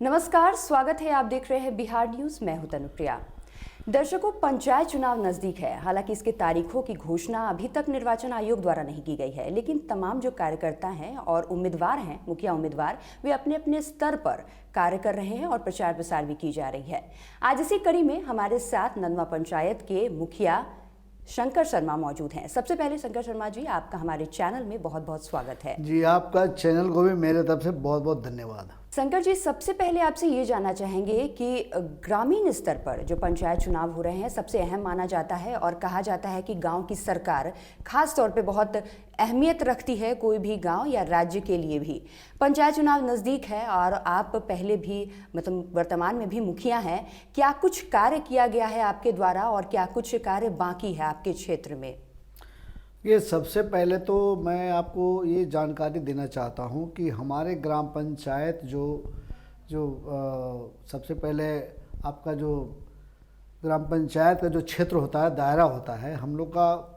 नमस्कार, स्वागत है। आप देख रहे हैं बिहार न्यूज। मैं हूं तनुप्रिया। दर्शकों, पंचायत चुनाव नजदीक है। हालांकि इसके तारीखों की घोषणा अभी तक निर्वाचन आयोग द्वारा नहीं की गई है, लेकिन तमाम जो कार्यकर्ता हैं और उम्मीदवार हैं, मुखिया उम्मीदवार, वे अपने अपने स्तर पर कार्य कर रहे हैं और प्रचार प्रसार भी की जा रही है। आज इसी कड़ी में हमारे साथ नंदवा पंचायत के मुखिया शंकर शर्मा मौजूद हैं। सबसे पहले शंकर शर्मा जी, आपका हमारे चैनल में बहुत बहुत स्वागत है। जी, आपका चैनल को भी मेरे तरफ से बहुत बहुत धन्यवाद। शंकर जी, सबसे पहले आपसे ये जानना चाहेंगे कि ग्रामीण स्तर पर जो पंचायत चुनाव हो रहे हैं, सबसे अहम माना जाता है और कहा जाता है कि गांव की सरकार खास तौर पे बहुत अहमियत रखती है, कोई भी गांव या राज्य के लिए भी। पंचायत चुनाव नज़दीक है और आप पहले भी मतलब वर्तमान में भी मुखिया हैं। क्या कुछ कार्य किया गया है आपके द्वारा और क्या कुछ कार्य बाकी है आपके क्षेत्र में? ये सबसे पहले तो मैं आपको ये जानकारी देना चाहता हूँ कि हमारे ग्राम पंचायत जो सबसे पहले आपका जो ग्राम पंचायत का जो क्षेत्र होता है, दायरा होता है, हम लोग का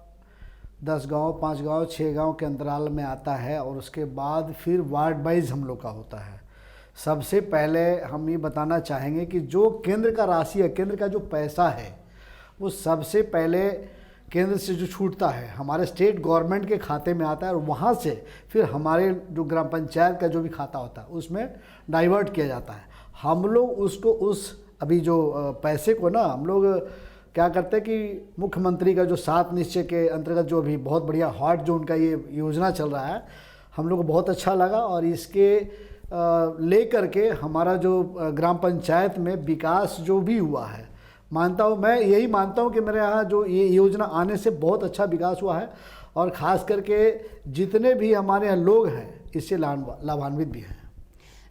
10 गांव, 5 गांव, 6 गांव के अंतराल में आता है और उसके बाद फिर वार्ड वाइज हम लोग का होता है। सबसे पहले हम ये बताना चाहेंगे कि जो केंद्र का राशि है, केंद्र का जो पैसा है, वो सबसे पहले केंद्र से जो छूटता है हमारे स्टेट गवर्नमेंट के खाते में आता है और वहाँ से फिर हमारे जो ग्राम पंचायत का जो भी खाता होता है उसमें डाइवर्ट किया जाता है। हम लोग उसको अभी जो पैसे को ना हम लोग क्या करते हैं कि मुख्यमंत्री का जो 7 निश्चय के अंतर्गत जो अभी बहुत बढ़िया हॉट जो उनका ये योजना चल रहा है, हम लोग को बहुत अच्छा लगा और इसके ले करके हमारा जो ग्राम पंचायत में विकास जो भी हुआ है, मानता हूँ, मैं यही मानता हूँ कि मेरे यहाँ जो ये योजना आने से बहुत अच्छा विकास हुआ है और ख़ास करके जितने भी हमारे यहाँ लोग हैं इससे लाभान्वित भी हैं।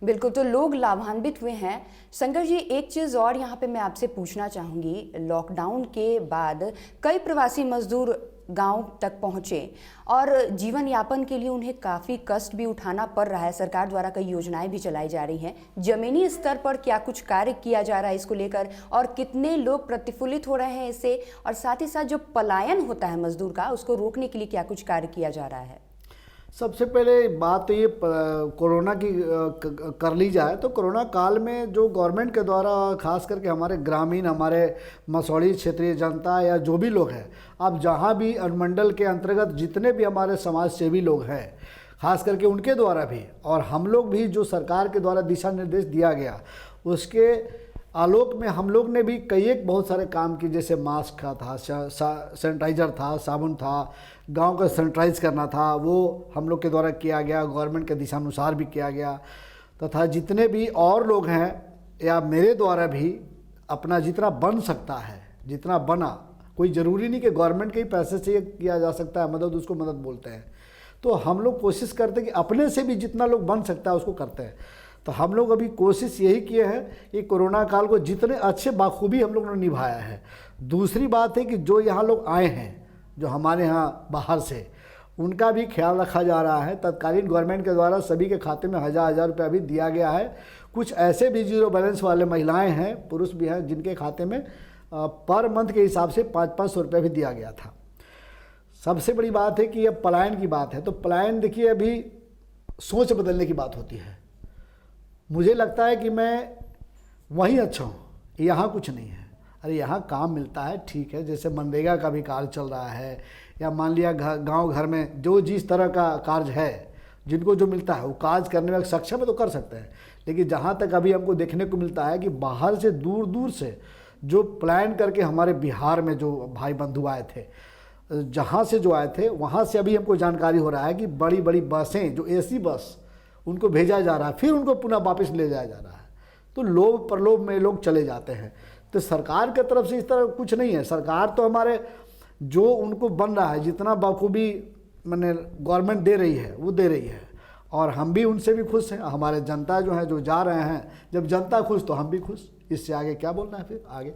बिल्कुल, तो लोग लाभान्वित हुए हैं। शंकर जी, एक चीज़ और यहाँ पे मैं आपसे पूछना चाहूँगी। लॉकडाउन के बाद कई प्रवासी मजदूर गांव तक पहुँचे और जीवन यापन के लिए उन्हें काफ़ी कष्ट भी उठाना पड़ रहा है। सरकार द्वारा कई योजनाएं भी चलाई जा रही हैं। ज़मीनी स्तर पर क्या कुछ कार्य किया जा रहा है इसको लेकर और कितने लोग प्रतिफलित हो रहे हैं इससे, और साथ ही साथ जो पलायन होता है मजदूर का, उसको रोकने के लिए क्या कुछ कार्य किया जा रहा है? सबसे पहले बात तो ये कोरोना की कर ली जाए तो कोरोना काल में जो गवर्नमेंट के द्वारा खास करके हमारे ग्रामीण, हमारे मसौड़ी क्षेत्रीय जनता या जो भी लोग हैं, अब जहाँ भी अनुमंडल के अंतर्गत जितने भी हमारे समाज सेवी लोग हैं, खास करके उनके द्वारा भी और हम लोग भी जो सरकार के द्वारा दिशा निर्देश दिया गया उसके आलोक में हम लोग ने भी कई एक बहुत सारे काम किए। जैसे मास्क का था, सैनिटाइज़र था, साबुन था, गांव का सैनिटाइज करना था, वो हम लोग के द्वारा किया गया, गवर्नमेंट के दिशानुसार भी किया गया। तथा जितने भी और लोग हैं या मेरे द्वारा भी अपना जितना बन सकता है, जितना बना, कोई ज़रूरी नहीं कि गवर्नमेंट के ही पैसे से ये किया जा सकता है मदद, उसको मदद बोलते हैं। तो हम लोग कोशिश करते हैं कि अपने से भी जितना लोग बन सकता है उसको करते हैं। तो हम लोग अभी कोशिश यही किए हैं कि कोरोना काल को जितने अच्छे बाखूबी हम लोग ने निभाया है। दूसरी बात है कि जो यहाँ लोग आए हैं, जो हमारे यहाँ बाहर से, उनका भी ख्याल रखा जा रहा है। तत्कालीन गवर्नमेंट के द्वारा सभी के खाते में 1000 रुपया भी दिया गया है। कुछ ऐसे भी जीरो बैलेंस वाले महिलाएं हैं, पुरुष भी हैं, जिनके खाते में पर मंथ के हिसाब से 500-500 रुपया भी दिया गया था। सबसे बड़ी बात है कि अब पलायन की बात है, तो पलायन देखिए, अभी सोच बदलने की बात होती है। मुझे लगता है कि मैं वहीं अच्छा हूँ, यहाँ कुछ नहीं है। अरे यहाँ काम मिलता है, ठीक है, जैसे मनरेगा का भी कार्य चल रहा है, या मान लिया गांव घर में जो जिस तरह का कार्य है, जिनको जो मिलता है वो कार्य करने में सक्षम है तो कर सकते हैं। लेकिन जहाँ तक अभी हमको देखने को मिलता है कि बाहर से दूर दूर से जो प्लान करके हमारे बिहार में जो भाई बंधु आए थे, जहाँ से जो आए थे, वहाँ से अभी हमको जानकारी हो रहा है कि बड़ी बड़ी बसें, जो AC बस, उनको भेजा जा रहा है, फिर उनको पुनः वापस ले जाया जा रहा है। तो लोभ प्रलोभ में लोग चले जाते हैं। तो सरकार की तरफ से इस तरह कुछ नहीं है। सरकार तो हमारे जो उनको बन रहा है, जितना बखूबी मैंने गवर्नमेंट दे रही है वो दे रही है, और हम भी उनसे भी खुश हैं। हमारे जनता जो है जो जा रहे हैं, जब जनता खुश तो हम भी खुश। इससे आगे क्या बोलना है फिर आगे?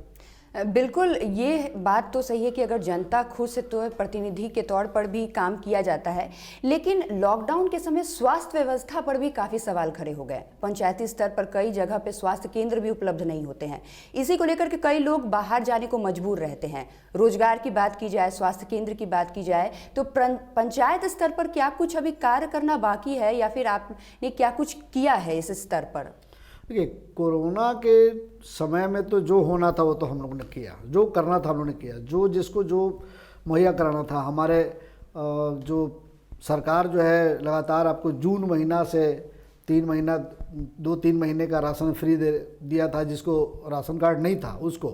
बिल्कुल, ये बात तो सही है कि अगर जनता खुश है तो प्रतिनिधि के तौर पर भी काम किया जाता है। लेकिन लॉकडाउन के समय स्वास्थ्य व्यवस्था पर भी काफ़ी सवाल खड़े हो गए। पंचायती स्तर पर कई जगह पे स्वास्थ्य केंद्र भी उपलब्ध नहीं होते हैं। इसी को लेकर के कई लोग बाहर जाने को मजबूर रहते हैं। रोजगार की बात की जाए, स्वास्थ्य केंद्र की बात की जाए, तो पंचायत स्तर पर क्या कुछ अभी कार्य करना बाकी है या फिर आपने क्या कुछ किया है इस स्तर पर? देखिए, कोरोना के समय में तो जो होना था वो तो हम लोगों ने किया, जो करना था हम लोगों ने किया, जो जिसको जो मुहैया कराना था। हमारे जो सरकार जो है लगातार आपको जून महीना से 3 महीना 2-3 महीने का राशन फ्री दे दिया था, जिसको राशन कार्ड नहीं था उसको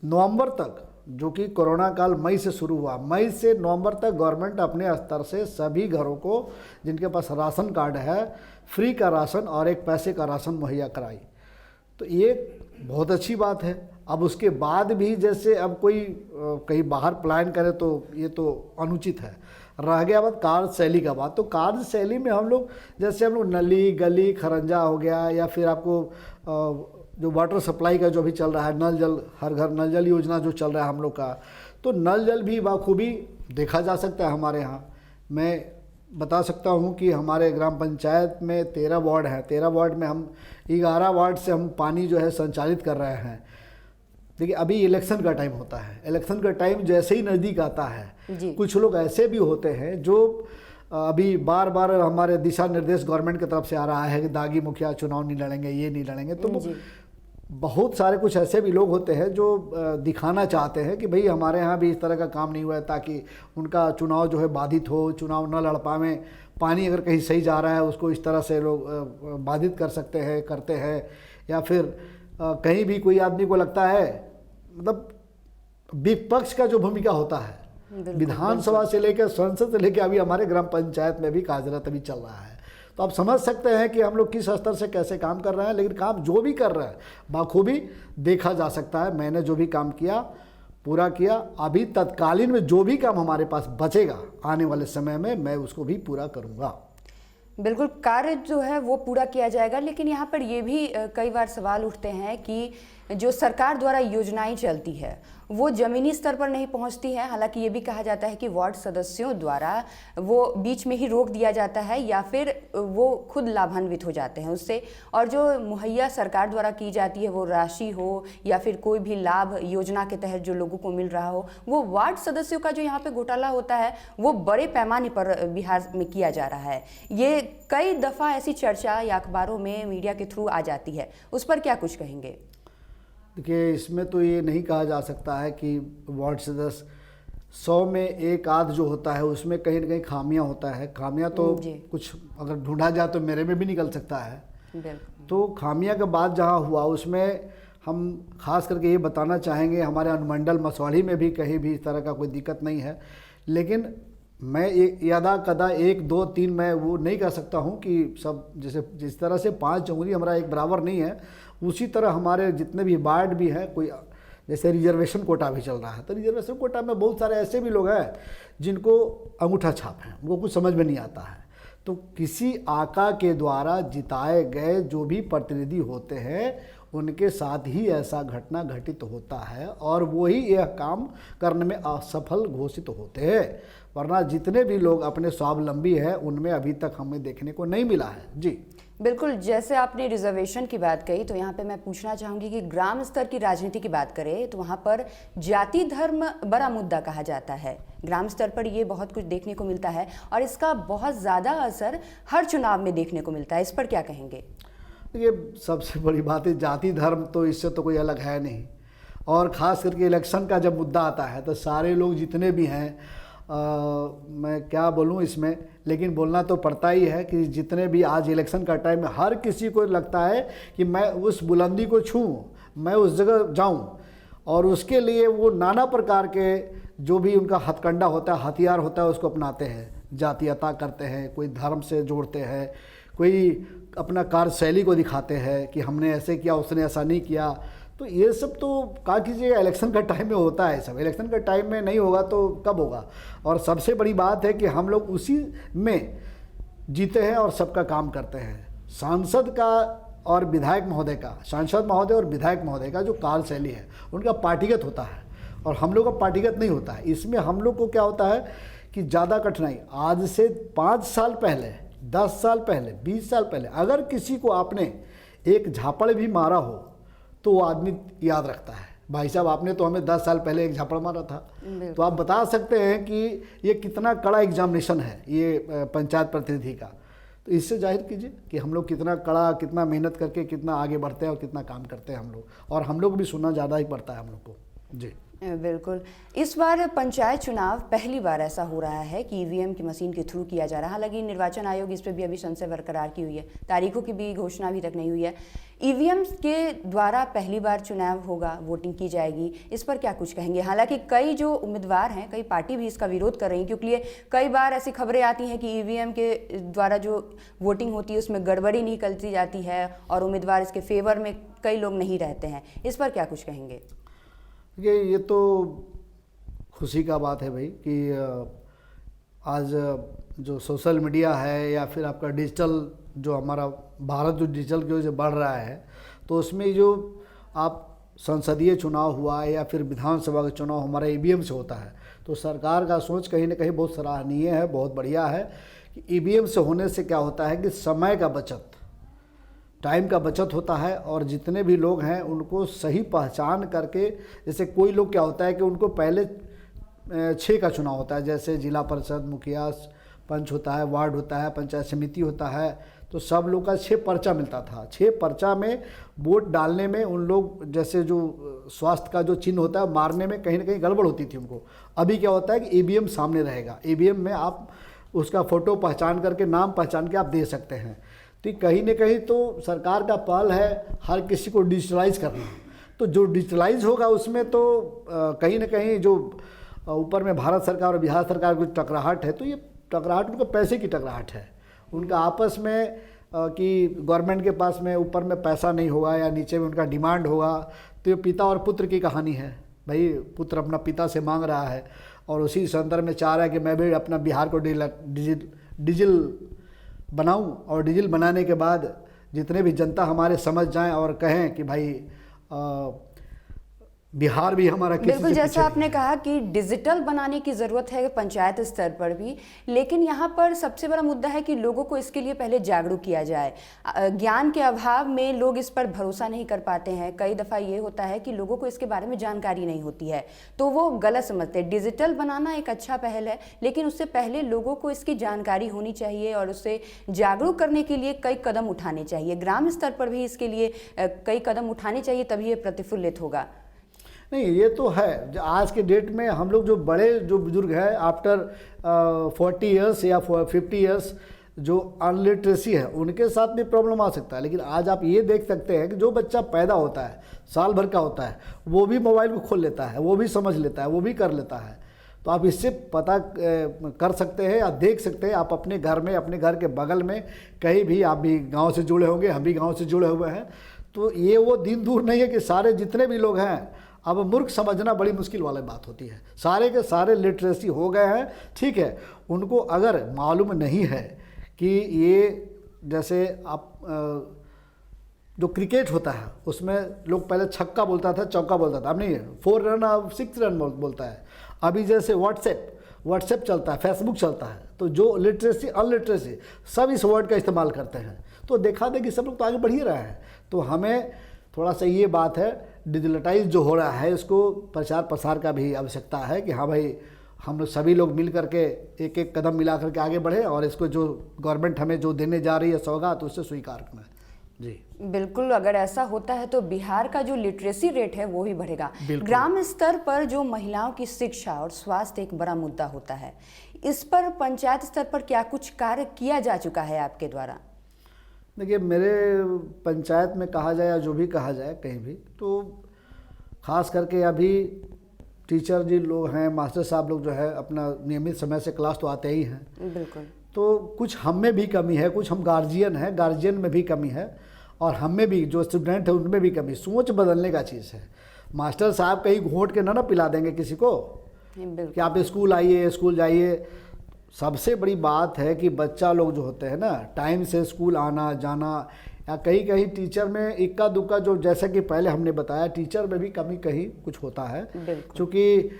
नवंबर तक, जो कि कोरोना काल मई से शुरू हुआ, मई से नवंबर तक गवर्नमेंट अपने स्तर से सभी घरों को जिनके पास राशन कार्ड है फ्री का राशन और 1 पैसे का राशन मुहैया कराई। तो ये बहुत अच्छी बात है। अब उसके बाद भी जैसे अब कोई कहीं बाहर प्लान करे तो ये तो अनुचित है। रह गया बात कार्यशैली का बात, तो कार्यशैली में हम लोग जैसे हम लोग नली गली खरंजा हो गया, या फिर आपको जो वाटर सप्लाई का जो भी चल रहा है, नल जल हर घर नल जल योजना जो चल रहा है हम लोग का, तो नल जल भी बखूबी देखा जा सकता है हमारे यहाँ। मैं बता सकता हूँ कि हमारे ग्राम पंचायत में 13 वार्ड हैं, 13 वार्ड में हम 11 वार्ड से हम पानी जो है संचालित कर रहे हैं। देखिए, अभी इलेक्शन का टाइम होता है, इलेक्शन का टाइम जैसे ही नज़दीक आता है, कुछ लोग ऐसे भी होते हैं जो अभी बार बार हमारे दिशा निर्देश गवर्नमेंट की तरफ से आ रहा है कि दागी मुखिया चुनाव नहीं लड़ेंगे, ये नहीं लड़ेंगे। तो बहुत सारे कुछ ऐसे भी लोग होते हैं जो दिखाना चाहते हैं कि भाई हमारे यहाँ भी इस तरह का काम नहीं हुआ है, ताकि उनका चुनाव जो है बाधित हो, चुनाव न लड़ पावें। पानी अगर कहीं सही जा रहा है उसको इस तरह से लोग बाधित कर सकते हैं, करते हैं। या फिर कहीं भी कोई आदमी को लगता है, मतलब विपक्ष का जो भूमिका होता है विधानसभा से लेकर संसद से लेकर अभी हमारे ग्राम पंचायत में भी कार्यरत अभी चल रहा है। तो आप समझ सकते हैं कि हम लोग किस स्तर से कैसे काम कर रहे हैं, लेकिन काम जो भी कर रहे हैं बखूबी देखा जा सकता है। मैंने जो भी काम किया पूरा किया। अभी तत्कालीन में जो भी काम हमारे पास बचेगा आने वाले समय में मैं उसको भी पूरा करूँगा। बिल्कुल, कार्य जो है वो पूरा किया जाएगा। लेकिन यहाँ पर ये भी कई बार सवाल उठते हैं कि जो सरकार द्वारा योजनाएं चलती है वो ज़मीनी स्तर पर नहीं पहुँचती है। हालांकि ये भी कहा जाता है कि वार्ड सदस्यों द्वारा वो बीच में ही रोक दिया जाता है या फिर वो खुद लाभान्वित हो जाते हैं उससे, और जो मुहैया सरकार द्वारा की जाती है वो राशि हो या फिर कोई भी लाभ योजना के तहत जो लोगों को मिल रहा हो, वो वार्ड सदस्यों का जो यहाँ पे घोटाला होता है वो बड़े पैमाने पर बिहार में किया जा रहा है। ये कई दफ़ा ऐसी चर्चा या अखबारों में मीडिया के थ्रू आ जाती है, उस पर क्या कुछ कहेंगे? देखिए, इसमें तो ये नहीं कहा जा सकता है कि वार्ड सदस्य 100 में एक आध जो होता है उसमें कहीं ना कहीं खामियां होता है। खामियां तो कुछ अगर ढूंढा जाए तो मेरे में भी निकल सकता है। तो खामियां के बाद जहां हुआ उसमें हम खास करके ये बताना चाहेंगे, हमारे अनुमंडल मसौढ़ी में भी कहीं भी इस तरह का कोई दिक्कत नहीं है। लेकिन मैं यादा कदा 1 2 3 मैं वो नहीं कह सकता हूँ कि सब जैसे जिस तरह से 5 उंगली हमारा एक बराबर नहीं है, उसी तरह हमारे जितने भी वार्ड भी हैं, कोई जैसे रिजर्वेशन कोटा भी चल रहा है, तो रिजर्वेशन कोटा में बहुत सारे ऐसे भी लोग हैं जिनको अंगूठा छाप हैं, उनको कुछ समझ में नहीं आता है। तो किसी आका के द्वारा जिताए गए जो भी प्रतिनिधि होते हैं उनके साथ ही ऐसा घटना घटित होता है और वही यह काम करने में असफल घोषित होते हैं। वरना जितने भी लोग अपने स्वावलंबी हैं उनमें अभी तक हमें देखने को नहीं मिला है। जी बिल्कुल, जैसे आपने रिजर्वेशन की बात कही तो यहाँ पे मैं पूछना चाहूँगी कि ग्राम स्तर की राजनीति की बात करें तो वहाँ पर जाति धर्म बड़ा मुद्दा कहा जाता है। ग्राम स्तर पर ये बहुत कुछ देखने को मिलता है और इसका बहुत ज़्यादा असर हर चुनाव में देखने को मिलता है। इस पर क्या कहेंगे? ये सबसे बड़ी बात है, जाति धर्म तो इससे तो कोई अलग है नहीं। और ख़ास करके इलेक्शन का जब मुद्दा आता है तो सारे लोग जितने भी हैं, मैं क्या बोलूं इसमें, लेकिन बोलना तो पड़ता ही है कि जितने भी आज इलेक्शन का टाइम है हर किसी को लगता है कि मैं उस बुलंदी को छूऊं, मैं उस जगह जाऊं, और उसके लिए वो नाना प्रकार के जो भी उनका हथकंडा होता है, हथियार होता है, उसको अपनाते हैं। जातीयता करते हैं, कोई धर्म से जोड़ते हैं, कोई अपना कार्यशैली को दिखाते हैं कि हमने ऐसे किया, उसने ऐसा नहीं किया। तो ये सब तो कहा कीजिएगा इलेक्शन का टाइम में होता है, सब इलेक्शन का टाइम में नहीं होगा तो कब होगा। और सबसे बड़ी बात है कि हम लोग उसी में जीते हैं और सबका काम करते हैं। सांसद का और विधायक महोदय का, सांसद महोदय और विधायक महोदय का जो कार्यशैली है उनका पार्टीगत होता है और हम लोग का पार्टीगत नहीं होता है। इसमें हम लोग को क्या होता है कि ज़्यादा कठिनाई, आज से 5 साल पहले, 10 साल पहले, 20 साल पहले अगर किसी को आपने एक झापड़ भी मारा हो तो वो आदमी याद रखता है, भाई साहब आपने तो हमें 10 साल पहले एक झापड़ मारा था। तो आप बता सकते हैं कि ये कितना कड़ा एग्जामिनेशन है ये पंचायत प्रतिनिधि का। तो इससे जाहिर कीजिए कि हम लोग कितना कड़ा, कितना मेहनत करके कितना आगे बढ़ते हैं और कितना काम करते हैं हम लोग, और हम लोग भी सुनना ज़्यादा ही पड़ता है हम लोग को। जी बिल्कुल। इस बार पंचायत चुनाव पहली बार ऐसा हो रहा है कि ईवीएम की मशीन के थ्रू किया जा रहा है। हालांकि निर्वाचन आयोग इस पर भी अभी संशय बरकरार की हुई है, तारीखों की भी घोषणा अभी तक नहीं हुई है। ईवीएम के द्वारा पहली बार चुनाव होगा, वोटिंग की जाएगी, इस पर क्या कुछ कहेंगे? हालांकि कई जो उम्मीदवार हैं, कई पार्टी भी इसका विरोध कर रही हैं, क्योंकि कई बार ऐसी खबरें आती हैं कि ईवीएम के द्वारा जो वोटिंग होती है उसमें गड़बड़ी निकलती जाती है और उम्मीदवार इसके फेवर में कई लोग नहीं रहते हैं। इस पर क्या कुछ कहेंगे? ये तो खुशी का बात है भाई कि आज जो सोशल मीडिया है या फिर आपका डिजिटल, जो हमारा भारत जो डिजिटल की वजह से बढ़ रहा है, तो उसमें जो आप संसदीय चुनाव हुआ या फिर विधानसभा का चुनाव हमारा ईवीएम से होता है, तो सरकार का सोच कहीं ना कहीं बहुत सराहनीय है, बहुत बढ़िया है कि ईवीएम से होने से क्या होता है कि समय का बचत, टाइम का बचत होता है, और जितने भी लोग हैं उनको सही पहचान करके, जैसे कोई लोग क्या होता है कि उनको पहले 6 का चुनाव होता है, जैसे जिला परिषद, मुखिया, पंच होता है, वार्ड होता है, पंचायत समिति होता है, तो सब लोग का 6 पर्चा मिलता था। 6 पर्चा में वोट डालने में उन लोग, जैसे जो स्वास्थ्य का जो चिन्ह होता है मारने में कहीं ना कहीं गड़बड़ होती थी उनको। अभी क्या होता है कि ईवीएम सामने रहेगा, ईवीएम में आप उसका फ़ोटो पहचान करके, नाम पहचान के आप दे सकते हैं। तो कहीं ना कहीं तो सरकार का पहल है हर किसी को डिजिटलाइज करना, तो जो डिजिटलाइज होगा उसमें तो कहीं ना कहीं जो ऊपर में भारत सरकार और बिहार सरकार की टकराहट है, तो ये टकराहट उनका पैसे की टकराहट है, उनका आपस में कि गवर्नमेंट के पास में ऊपर में पैसा नहीं होगा या नीचे में उनका डिमांड होगा। तो ये पिता और पुत्र की कहानी है भाई, पुत्र अपना पिता से मांग रहा है और उसी संदर्भ में चाह रहा है कि मैं भी अपना बिहार को डिजिटल बनाऊं, और डिजिटल बनाने के बाद जितने भी जनता हमारे समझ जाएं और कहें कि भाई बिहार भी हमारा किसी बिल्कुल, जैसा आपने कहा कि डिजिटल बनाने की ज़रूरत है पंचायत स्तर पर भी, लेकिन यहाँ पर सबसे बड़ा मुद्दा है कि लोगों को इसके लिए पहले जागरूक किया जाए। ज्ञान के अभाव में लोग इस पर भरोसा नहीं कर पाते हैं। कई दफ़ा ये होता है कि लोगों को इसके बारे में जानकारी नहीं होती है, तो वो गलत समझते हैं। डिजिटल बनाना एक अच्छा पहल है, लेकिन उससे पहले लोगों को इसकी जानकारी होनी चाहिए और उससे जागरूक करने के लिए कई कदम उठाने चाहिए। ग्राम स्तर पर भी इसके लिए कई कदम उठाने चाहिए, तभी ये प्रतिफलित होगा। नहीं, ये तो है। आज के डेट में हम लोग जो बड़े जो बुजुर्ग हैं, आफ्टर 40 ईयर्स या 50 ईयर्स, जो अनलिटरेसी है, उनके साथ भी प्रॉब्लम आ सकता है। लेकिन आज आप ये देख सकते हैं कि जो बच्चा पैदा होता है, साल भर का होता है, वो भी मोबाइल को खोल लेता है, वो भी समझ लेता है, वो भी कर लेता है। तो आप इससे पता कर सकते हैं या देख सकते हैं। आप अपने घर में, अपने घर के बगल में कहीं भी, आप भी गाँव से जुड़े होंगे, हम भी गाँव से जुड़े हुए हैं, तो ये वो दिन दूर नहीं है कि सारे जितने भी लोग हैं, अब मूर्ख समझना बड़ी मुश्किल वाली बात होती है। सारे के सारे लिटरेसी हो गए हैं, ठीक है। उनको अगर मालूम नहीं है कि ये, जैसे आप जो क्रिकेट होता है उसमें लोग पहले छक्का बोलता था, चौका बोलता था, अब नहीं, 4 रन अब 6 रन बोलता है। अभी जैसे व्हाट्सएप चलता है, फेसबुक चलता है, तो जो लिटरेसी अनलिटरेसी सब इस वर्ड का इस्तेमाल करते हैं। तो देखा दे कि सब लोग तो आगे बढ़ ही रहे हैं। तो हमें थोड़ा सा ये बात है, डिजिटलाइज जो हो रहा है, इसको प्रचार प्रसार का भी आवश्यकता है कि हाँ भाई, हम लोग सभी लोग मिल करके एक एक कदम मिला करके आगे बढ़े और इसको जो गवर्नमेंट हमें जो देने जा रही है सौगात, तो उससे स्वीकार करना है। जी बिल्कुल, अगर ऐसा होता है तो बिहार का जो लिटरेसी रेट है वो भी बढ़ेगा। ग्राम स्तर पर जो महिलाओं की शिक्षा और स्वास्थ्य एक बड़ा मुद्दा होता है, इस पर पंचायत स्तर पर क्या कुछ कार्य किया जा चुका है आपके द्वारा? देखिए, मेरे पंचायत में कहा जाए या जो भी कहा जाए कहीं भी, तो ख़ास करके अभी टीचर जी लोग हैं, मास्टर साहब लोग जो है अपना नियमित समय से क्लास तो आते ही हैं। बिल्कुल। तो कुछ हम में भी कमी है, कुछ हम गार्जियन हैं, गार्जियन में भी कमी है, और हम में भी जो स्टूडेंट है उनमें भी कमी। सोच बदलने का चीज़ है। मास्टर साहब कहीं घोंट के ना पिला देंगे किसी को कि आप स्कूल आइए, स्कूल जाइए। सबसे बड़ी बात है कि बच्चा लोग जो होते हैं ना, टाइम से स्कूल आना जाना, या कहीं कहीं टीचर में इक्का दुक्का, जो जैसा कि पहले हमने बताया, टीचर में भी कमी कहीं कुछ होता है, क्योंकि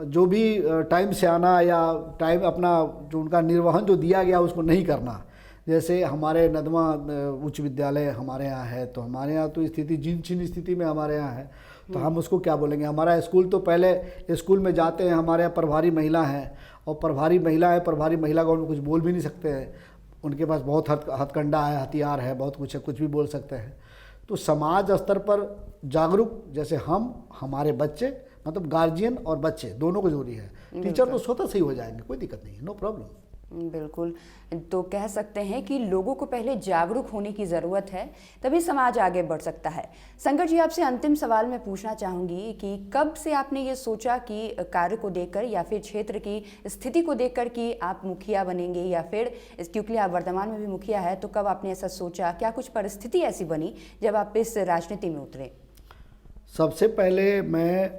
जो भी टाइम से आना या टाइम अपना जो उनका निर्वहन जो दिया गया उसको नहीं करना। जैसे हमारे नदमा उच्च विद्यालय हमारे यहाँ है, तो हमारे यहाँ तो स्थिति जिन स्थिति में हमारे यहाँ है, तो हम उसको क्या बोलेंगे। हमारा स्कूल तो पहले स्कूल में जाते हैं, हमारे यहाँ प्रभारी महिला हैं, और प्रभारी महिला है, प्रभारी महिला को हम कुछ बोल भी नहीं सकते हैं। उनके पास बहुत हथकंडा है, हथियार है, बहुत कुछ है, कुछ भी बोल सकते हैं। तो समाज स्तर पर जागरूक, जैसे हम, हमारे बच्चे, मतलब गार्जियन और बच्चे दोनों को जरूरी है। टीचर तो स्वतः सही हो जाएंगे, कोई दिक्कत नहीं है, नो प्रॉब्लम। बिल्कुल, तो कह सकते हैं कि लोगों को पहले जागरूक होने की ज़रूरत है, तभी समाज आगे बढ़ सकता है। शंकर जी, आपसे अंतिम सवाल मैं पूछना चाहूँगी कि कब से आपने ये सोचा कि कार्य को देखकर या फिर क्षेत्र की स्थिति को देखकर कि आप मुखिया बनेंगे, या फिर क्योंकि आप वर्तमान में भी मुखिया है, तो कब आपने ऐसा सोचा? क्या कुछ परिस्थिति ऐसी बनी जब आप इस राजनीति में उतरे? सबसे पहले मैं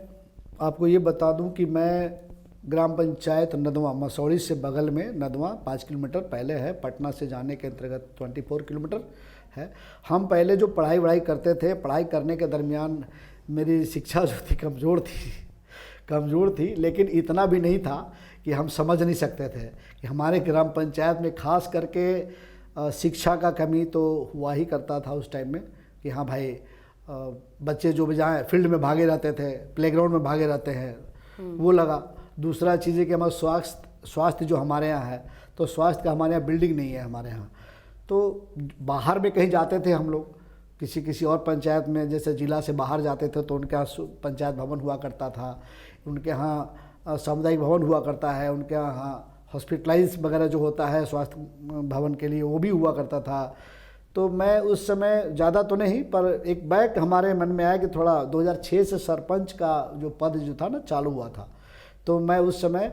आपको ये बता दूं कि मैं ग्राम पंचायत नदवा, मसौड़ी से बगल में नदवा 5 किलोमीटर पहले है, पटना से जाने के अंतर्गत 24 किलोमीटर है। हम पहले जो पढ़ाई करते थे, पढ़ाई करने के दरमियान मेरी शिक्षा जो थी कमज़ोर थी, लेकिन इतना भी नहीं था कि हम समझ नहीं सकते थे कि हमारे ग्राम पंचायत में खास करके शिक्षा का कमी तो हुआ ही करता था उस टाइम में, कि हाँ भाई बच्चे जो भी जाएँ फील्ड में भागे रहते थे, प्लेग्राउंड में भागे रहते हैं, वो लगा। दूसरा चीज़ है कि हमारा स्वास्थ्य जो हमारे यहाँ है, तो स्वास्थ्य का हमारे यहाँ बिल्डिंग नहीं है हमारे यहाँ। तो बाहर में कहीं जाते थे हम लोग, किसी और पंचायत में, जैसे जिला से बाहर जाते थे तो उनके यहाँ पंचायत भवन हुआ करता था, उनके यहाँ सामुदायिक भवन हुआ करता है, उनके यहाँ हॉस्पिटलाइज वगैरह जो होता है स्वास्थ्य भवन के लिए, वो भी हुआ करता था। तो मैं उस समय ज़्यादा तो नहीं, पर एक बैक हमारे मन में आया कि थोड़ा 2006 से सरपंच का जो पद जो था ना चालू हुआ था, तो मैं उस समय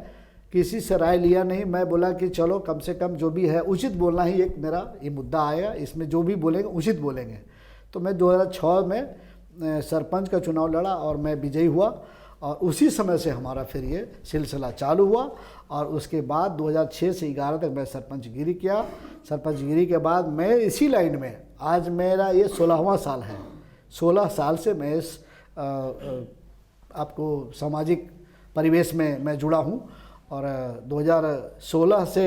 किसी से राय लिया नहीं। मैं बोला कि चलो कम से कम जो भी है उचित बोलना ही एक मेरा ये मुद्दा आएगा, इसमें जो भी बोलेंगे उचित बोलेंगे। तो मैं 2006 में सरपंच का चुनाव लड़ा और मैं विजयी हुआ, और उसी समय से हमारा फिर ये सिलसिला चालू हुआ। और उसके बाद 2006 से 2011 तक मैं सरपंचगिरी किया। सरपंचगिरी के बाद मैं इसी लाइन में, आज मेरा ये 16वां साल है। 16 साल से मैं इस आपको सामाजिक परिवेश में मैं जुड़ा हूँ, और 2016 से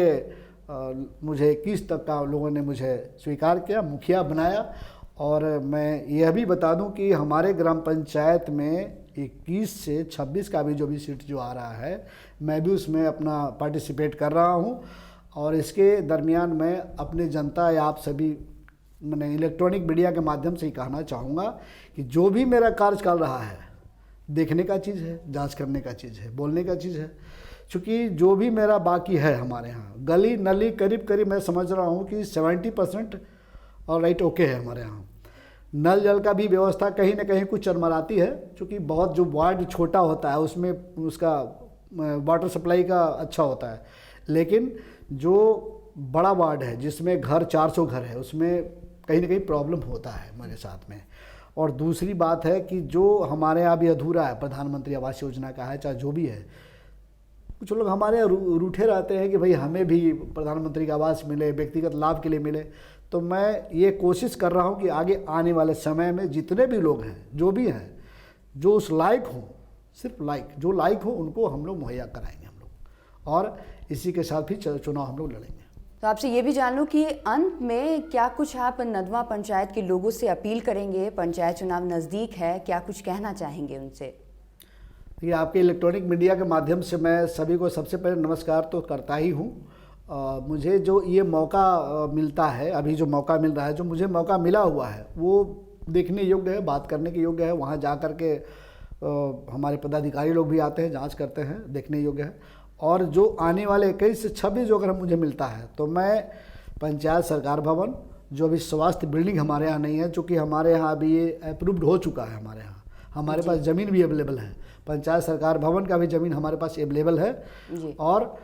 मुझे 21 तक का लोगों ने मुझे स्वीकार किया, मुखिया बनाया। और मैं यह भी बता दूं कि हमारे ग्राम पंचायत में 21 से 26 का भी जो भी सीट जो आ रहा है, मैं भी उसमें अपना पार्टिसिपेट कर रहा हूं। और इसके दरमियान मैं अपने जनता या आप सभी, मैंने इलेक्ट्रॉनिक मीडिया के माध्यम से ही कहना चाहूँगा कि जो भी मेरा कार्य चल रहा है, देखने का चीज़ है, जांच करने का चीज़ है, बोलने का चीज़ है। चूँकि जो भी मेरा बाकी है हमारे यहाँ, गली नली करीब मैं समझ रहा हूँ कि 70% और राइट ओके है हमारे यहाँ। नल जल का भी व्यवस्था कहीं ना कहीं कुछ चरमराती है, चूँकि बहुत जो वार्ड छोटा होता है उसमें उसका वाटर सप्लाई का अच्छा होता है, लेकिन जो बड़ा वार्ड है जिसमें घर 400 घर है, उसमें कहीं ना कहीं प्रॉब्लम होता है मेरे साथ में। और दूसरी बात है कि जो हमारे यहाँ भी अधूरा है, प्रधानमंत्री आवास योजना का है, चाहे जो भी है, कुछ लोग हमारे यहाँ रूठे रहते हैं कि भाई हमें भी प्रधानमंत्री का आवास मिले, व्यक्तिगत लाभ के लिए मिले। तो मैं ये कोशिश कर रहा हूँ कि आगे आने वाले समय में जितने भी लोग हैं, जो भी हैं, जो उस लायक हों, सिर्फ जो लायक हो उनको हम लोग मुहैया कराएंगे हम लोग, और इसी के साथ भी चुनाव हम लोग लड़ेंगे। तो आपसे ये भी जान लूँ कि अंत में क्या कुछ आप नदवा पंचायत के लोगों से अपील करेंगे? पंचायत चुनाव नज़दीक है, क्या कुछ कहना चाहेंगे उनसे? ये आपके इलेक्ट्रॉनिक मीडिया के माध्यम से मैं सभी को सबसे पहले नमस्कार तो करता ही हूँ। मुझे जो ये मौका मिलता है, अभी जो मौका मिल रहा है, जो मुझे मौका मिला हुआ है, वो देखने योग्य है, बात करने के योग्य है। वहाँ जा कर के हमारे पदाधिकारी लोग भी आते हैं, जांच करते हैं, देखने योग्य है। और जो आने वाले 21 से 26 जो अगर मुझे मिलता है, तो मैं पंचायत सरकार भवन, जो अभी स्वास्थ्य बिल्डिंग हमारे यहाँ नहीं है, चूँकि हमारे यहाँ अभी ये अप्रूव्ड हो चुका है, हमारे यहाँ हमारे पास ज़मीन भी अवेलेबल है, पंचायत सरकार भवन का भी ज़मीन हमारे पास अवेलेबल है, और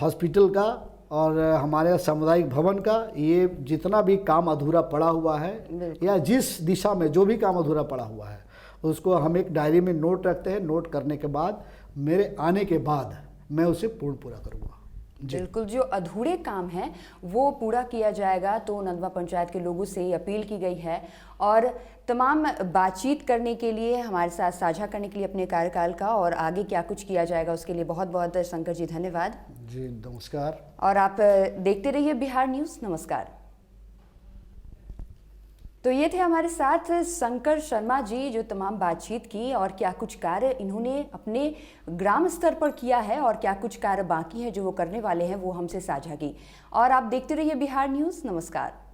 हॉस्पिटल का और हमारे सामुदायिक भवन का, ये जितना भी काम अधूरा पड़ा हुआ है या जिस दिशा में जो भी काम अधूरा पड़ा हुआ है, उसको हम एक डायरी में नोट रखते हैं। नोट करने के बाद मेरे आने के बाद मैं उसे पूरा करूँगा। बिल्कुल, जो अधूरे काम हैं वो पूरा किया जाएगा। तो नदवा पंचायत के लोगों से अपील की गई है, और तमाम बातचीत करने के लिए, हमारे साथ साझा करने के लिए अपने कार्यकाल का और आगे क्या कुछ किया जाएगा, उसके लिए बहुत बहुत शंकर जी धन्यवाद। जी नमस्कार। और आप देखते रहिए बिहार न्यूज़। नमस्कार। तो ये थे हमारे साथ शंकर शर्मा जी, जो तमाम बातचीत की और क्या कुछ कार्य इन्होंने अपने ग्राम स्तर पर किया है और क्या कुछ कार्य बाकी है जो वो करने वाले हैं, वो हमसे साझा की। और आप देखते रहिए बिहार न्यूज़। नमस्कार।